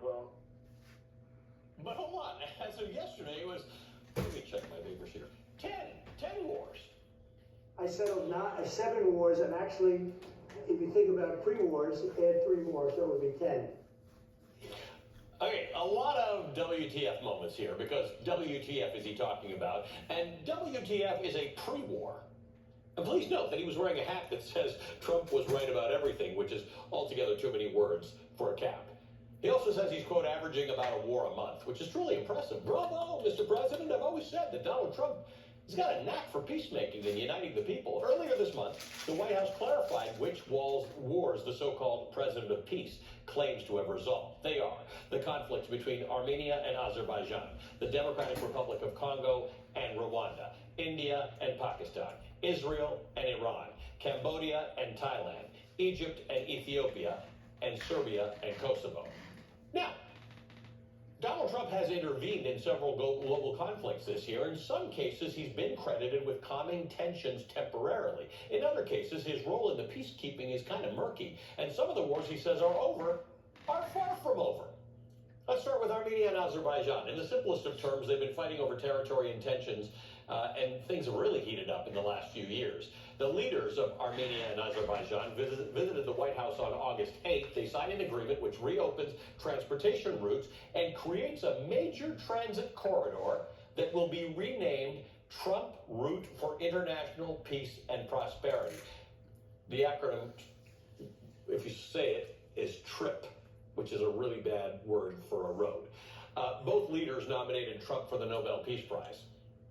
well. But hold on, as of yesterday, it was, let me check my papers here, 10 wars. I settled 7 wars, and actually, if you think about pre-wars, add 3 more, so it would be 10. Okay, a lot of WTF moments here, because WTF is he talking about, and WTF is a pre-war. And please note that he was wearing a hat that says Trump was right about everything, which is altogether too many words for a cap. He also says he's, quote, averaging about a war a month, which is truly impressive. Bravo, Mr. President. I've always said that Donald Trump has got a knack for peacemaking and uniting the people. Earlier this month, the White House clarified which wars the so-called President of Peace claims to have resolved. They are the conflicts between Armenia and Azerbaijan, the Democratic Republic of Congo and Rwanda, India and Pakistan, Israel and Iran, Cambodia and Thailand, Egypt and Ethiopia, and Serbia and Kosovo. Now, Donald Trump has intervened in several global conflicts this year. In some cases, he's been credited with calming tensions temporarily. In other cases, his role in the peacekeeping is kind of murky, and some of the wars he says are over are far from over. Let's start with Armenia and Azerbaijan. In the simplest of terms, they've been fighting over territory and tensions, and things have really heated up in the last few years. The leaders of Armenia and Azerbaijan visited the White House on August 8th. They signed an agreement which reopens transportation routes and creates a major transit corridor that will be renamed Trump Route for International Peace and Prosperity. The acronym, if you say it, is TRIP, which is a really bad word for a road. Both leaders nominated Trump for the Nobel Peace Prize.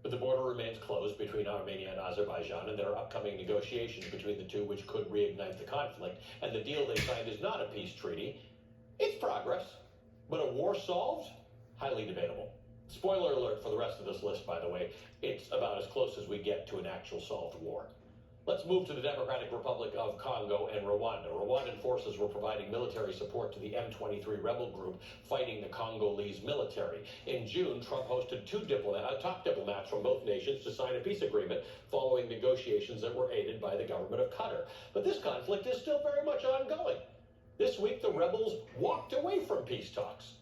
But the border remains closed between Armenia and Azerbaijan, and there are upcoming negotiations between the two which could reignite the conflict. And the deal they signed is not a peace treaty. It's progress. But a war solved? Highly debatable. Spoiler alert for the rest of this list, by the way. It's about as close as we get to an actual solved war. Let's move to the Democratic Republic of Congo and Rwanda. Rwandan forces were providing military support to the M23 rebel group fighting the Congolese military. In June, Trump hosted top diplomats from both nations to sign a peace agreement following negotiations that were aided by the government of Qatar. But this conflict is still very much ongoing. This week, the rebels walked away from peace talks.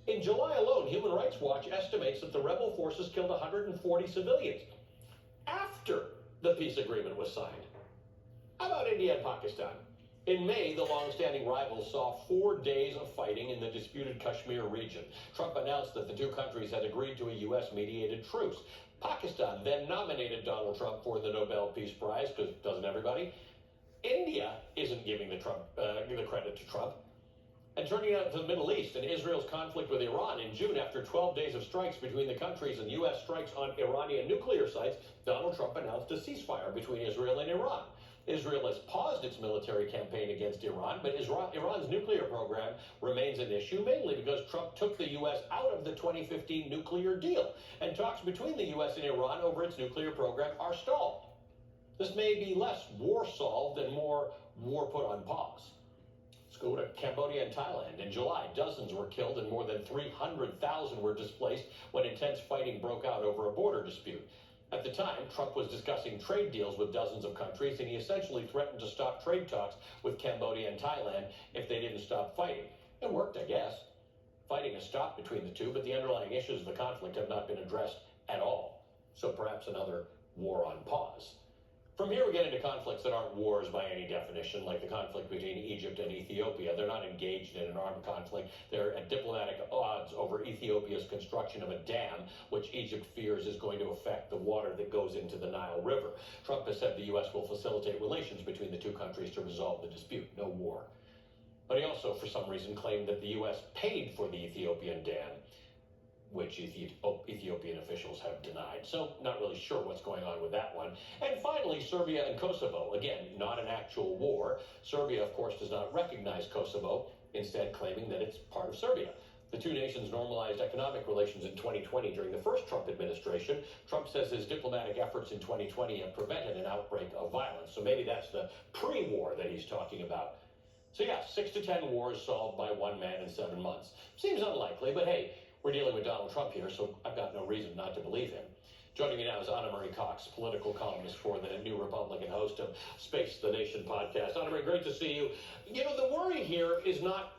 In July alone, Human Rights Watch estimates that the rebel forces killed 140 civilians after the peace agreement was signed. How about India and Pakistan? In May, the long-standing rivals saw 4 days of fighting in the disputed Kashmir region. Trump announced that the two countries had agreed to a U.S.-mediated truce. Pakistan then nominated Donald Trump for the Nobel Peace Prize, because doesn't everybody? India isn't giving the credit to Trump. And turning out to the Middle East and Israel's conflict with Iran in June, after 12 days of strikes between the countries and U.S. strikes on Iranian nuclear sites, Donald Trump announced a ceasefire between Israel and Iran. Israel has paused its military campaign against Iran, but Iran's nuclear program remains an issue, mainly because Trump took the U.S. out of the 2015 nuclear deal, and talks between the U.S. and Iran over its nuclear program are stalled. This may be less war solved and more war put on pause. Let's go to Cambodia and Thailand. In July, dozens were killed and more than 300,000 were displaced when intense fighting broke out over a border dispute. At the time, Trump was discussing trade deals with dozens of countries, and he essentially threatened to stop trade talks with Cambodia and Thailand if they didn't stop fighting. It worked, I guess. Fighting has stopped between the two, but the underlying issues of the conflict have not been addressed at all. So perhaps another war on pause. From here, we get into conflicts that aren't wars by any definition, like the conflict between Egypt and Ethiopia. They're not engaged in an armed conflict. They're at diplomatic odds over Ethiopia's construction of a dam, which Egypt fears is going to affect the water that goes into the Nile River. Trump has said the U.S. will facilitate relations between the two countries to resolve the dispute. No war. But he also, for some reason, claimed that the U.S. paid for the Ethiopian dam, which Ethiopian officials have denied. So not really sure what's going on with that one. And finally, Serbia and Kosovo. Again, not an actual war. Serbia, of course, does not recognize Kosovo, instead claiming that it's part of Serbia. The two nations normalized economic relations in 2020 during the first Trump administration. Trump says his diplomatic efforts in 2020 have prevented an outbreak of violence. So maybe that's the pre-war that he's talking about. So yeah, 6 to 10 wars solved by one man in 7 months. Seems unlikely, but hey, we're dealing with Donald Trump here, so I've got no reason not to believe him. Joining me now is Anna Marie Cox, political columnist for the New Republic and host of Space the Nation podcast. Anna Marie, great to see you. You know, the worry here is not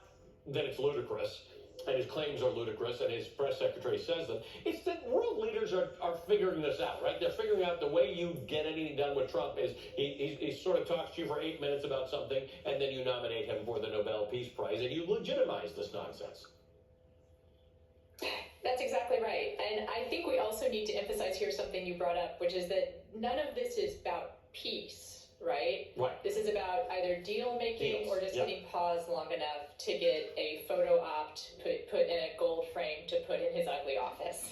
that it's ludicrous. and his claims are ludicrous, and his press secretary says them. It's that world leaders are figuring this out, right? They're figuring out the way you get anything done with Trump is he sort of talks to you for 8 minutes about something, and then you nominate him for the Nobel Peace Prize, and you legitimize this nonsense. That's exactly right. And I think we also need to emphasize here something you brought up, which is that none of this is about peace, right? Right. This is about either deal making Deals, or just yeah. getting paused long enough to get a photo op put in a gold frame to put in his ugly office.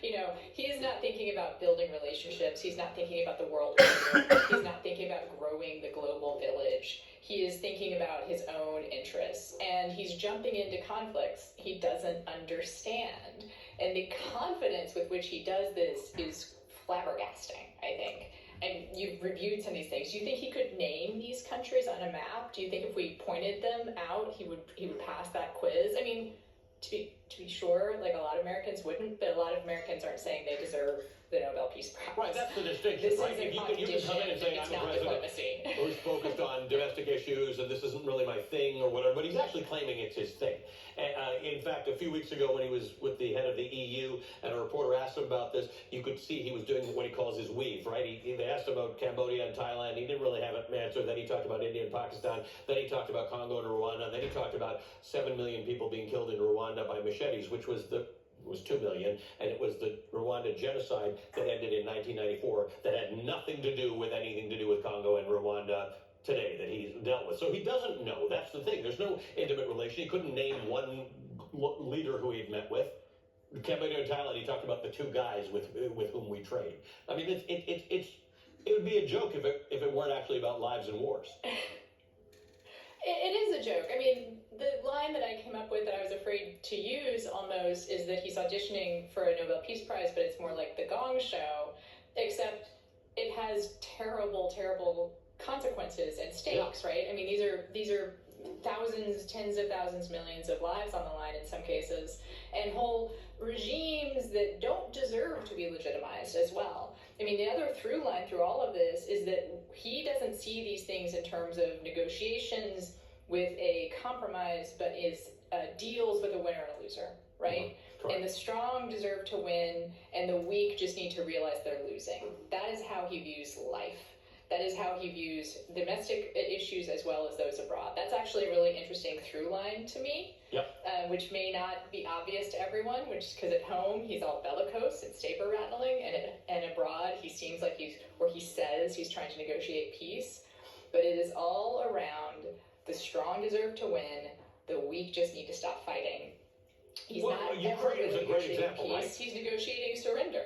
You know, he is not thinking about building relationships. He's not thinking about the world order. He's not thinking about growing the global village. He is thinking about his own interests, and he's jumping into conflicts he doesn't understand. And the confidence with which he does this is flabbergasting, I think. And you've reviewed some of these things. Do you think he could name these countries on a map? Do you think if we pointed them out, he would pass that quiz? I mean, to be sure, like a lot of Americans wouldn't, but a lot of Americans aren't saying they deserve the Nobel Peace Prize. Right, that's the distinction, This right? isn't You can come in and say, it's I'm a not president diplomacy. who's focused on domestic issues, and this isn't really my thing, or whatever, but he's actually claiming it's his thing. In fact, a few weeks ago when he was with the head of the EU, and a reporter asked him about this, you could see he was doing what he calls his weave, right? They asked him about Cambodia and Thailand. He didn't really have an answer. Then he talked about India and Pakistan. Then he talked about Congo and Rwanda. And then he talked about 7 million people being killed in Rwanda by machetes, which was 2 million, and it was the Rwanda genocide that ended in 1994 that had nothing to do with anything to do with Congo and Rwanda today that he's dealt with. So he doesn't know. That's the thing. There's no intimate relation. He couldn't name one leader who he had met with. Cambodia and Thailand, he talked about the 2 guys with whom we trade. I mean, it would be a joke if it weren't actually about lives and wars. It is a joke. I mean, the line that I came up with that I was afraid to use almost is that he's auditioning for a Nobel Peace Prize, but it's more like the Gong Show, except it has terrible, terrible consequences and stakes, right? I mean, these are thousands, tens of thousands, millions of lives on the line in some cases, and whole regimes that don't deserve to be legitimized as well. I mean, the other through line through all of this is that he doesn't see these things in terms of negotiations with a compromise, but is deals with a winner and a loser, right? Correct. And the strong deserve to win, and the weak just need to realize they're losing. That is how he views life. That is how he views domestic issues as well as those abroad. That's actually a really interesting through line to me. Yep. Which may not be obvious to everyone, which because at home he's all bellicose and saber rattling, and abroad he seems like he says he's trying to negotiate peace. But it is all around the strong deserve to win, the weak just need to stop fighting. He's not Ukraine is a great example, peace. right? He's negotiating surrender.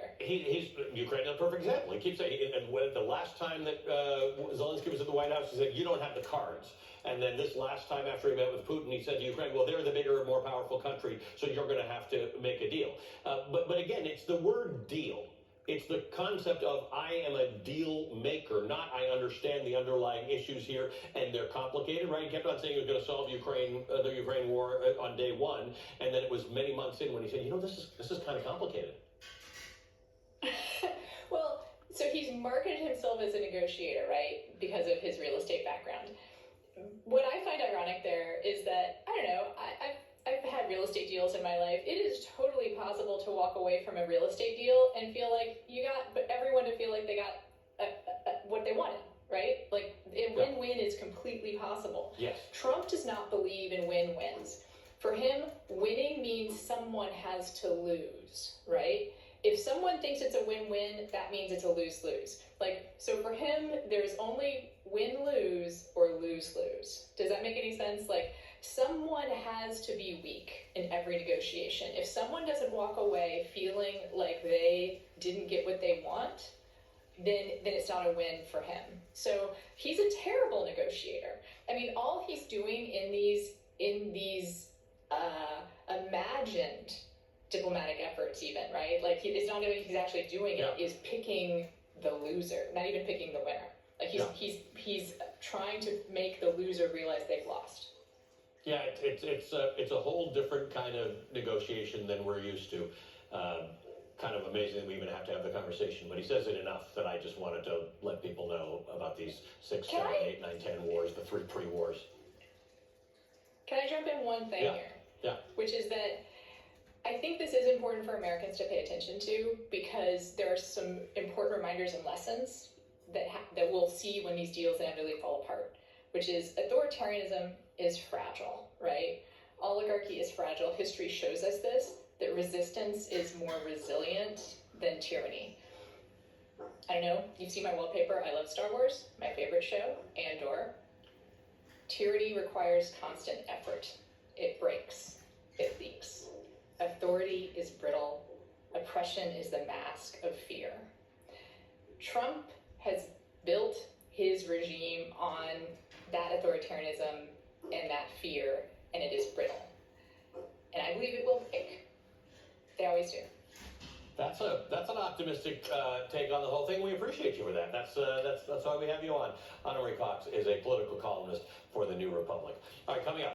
Ukraine is a perfect example. He keeps saying, and when the last time that Zelensky was at the White House, he said, "You don't have the cards." And then this last time after he met with Putin, he said to Ukraine, "Well, they're the bigger, more powerful country, so you're going to have to make a deal." But again, it's the word "deal." It's the concept of I am a deal maker, not I understand the underlying issues here, and they're complicated, right? He kept on saying he was going to solve the Ukraine war on day one, and then it was many months in when he said, this is kind of complicated. Well, so he's marketed himself as a negotiator, right? Because of his real estate background. What I find ironic there is that, I don't know, I've had real estate deals in my life. It is totally possible to walk away from a real estate deal and feel like but everyone to feel like they got what they wanted, right? Like a win-win is completely possible. Yes. Trump does not believe in win-wins. For him, winning means someone has to lose, right? If someone thinks it's a win-win, that means it's a lose-lose. So for him, there's only win-lose or lose-lose. Does that make any sense? Someone has to be weak in every negotiation. If someone doesn't walk away feeling like they didn't get what they want, then it's not a win for him. So he's a terrible negotiator. I mean, all he's doing in these imagined diplomatic efforts, even, right? It's not even he's actually doing it. Is picking the loser, not even picking the winner. He's trying to make the loser realize they've lost. Yeah, it's a whole different kind of negotiation than we're used to. Kind of amazing that we even have to have the conversation, but he says it enough that I just wanted to let people know about these 6, 7, 8, 9, 10 wars, the 3 pre-wars. Can I jump in one thing here? Yeah. Which is that I think this is important for Americans to pay attention to, because there are some important reminders and lessons that we'll see when these deals inevitably fall apart, which is authoritarianism is fragile, right? Oligarchy is fragile. History shows us this, that resistance is more resilient than tyranny. I don't know, you've seen my wallpaper. I love Star Wars, my favorite show, Andor. Tyranny requires constant effort. It breaks, it leaks. Authority is brittle. Oppression is the mask of fear. Trump has built his regime on that authoritarianism and that fear, and it is brittle. And I believe it will break. They always do. That's an optimistic take on the whole thing. We appreciate you for that. That's why we have you on. Ana Marie Cox is a political columnist for the New Republic. All right, coming up.